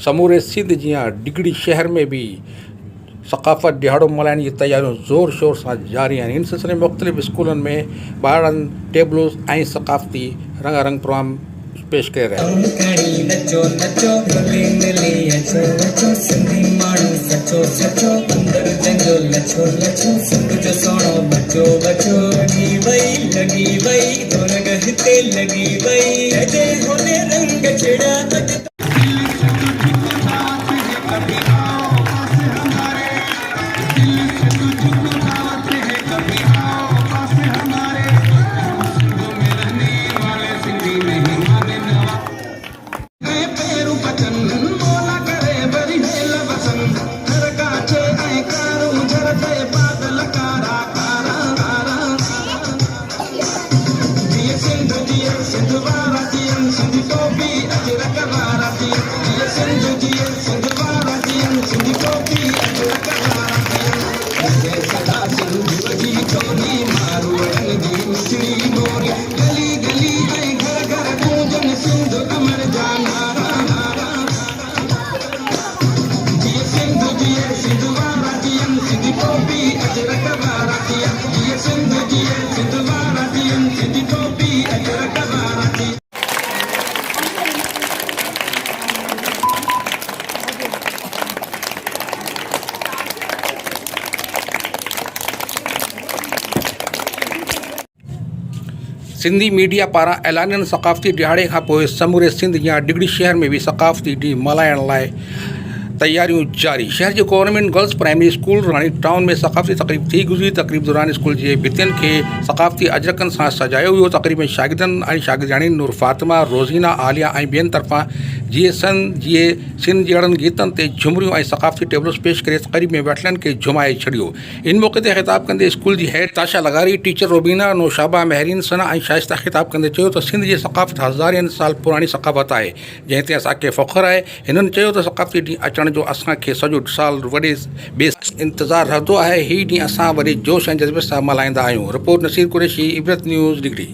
समूरे सिंध जियां डिगड़ी शहर में भी सक़ाफ़त दिहाड़ो मल्हाइण जी तयारियूं ज़ोर शोर से जारी आहिनि। इन सिलसिले में मुख़्तलिफ़ स्कूलनि में ॿारनि टेबलूं ऐं सक़ाफ़ती रंगारंग प्रोग्राम पेश करे रहिया आहिनि। सिंधी मीडिया पारां ऐलानियल सक़ाफ़ती दिहाड़े खां पोइ समूरे सिंध या डिगड़ी शहर में भी सक़ाफ़ती ॾींहुं मल्हाइण लाइ तयारियूं जारी। शहर के गवर्नमेंट गर्ल्स प्राइमरी स्कूल रानी टाउन में सक़ाफ़ती तक़रीब थी गुज़री। तक़रीब दौरान स्कूल के भितियुनि खे सक़ाफ़ती अजरकनि सां सजायो वियो। तक़रीब में शागिर्दनि ऐं शागिर्दियाणी नूर फातिमा, रोज़ीना, आलिया ऐं ॿियनि तरफ़ां जीए सिंध जहिड़नि गीतनि ते झुमरियूं ऐं सक़ाफ़ती टेबल्स पेश करे तक़रीब में वेठलनि खे झुमाए छॾियो। इन मौक़े ते ख़िताब कंदे स्कूल जी हेड ताशा लगारी, टीचर रोबीना, नौशाबा, महरीन, सना ऐं शाइस्ता ख़िताब कंदे चयो त सिंध जी सक़ाफ़त हज़ारनि साल पुरानी सक़ाफ़त आहे जंहिं ते असांखे फ़ख़्रु आहे। हिननि चयो त सक़ाफ़ती ॾींहुं अचण जो असांखे सॼो साल वॾे इंतज़ारु रहंदो आहे। हीउ ॾींहुं असां वॾे जोश ऐं जज़्बे सां मल्हाईंदा आहियूं। Report Naseer Qureshi, Ibrat news, डिगड़ी।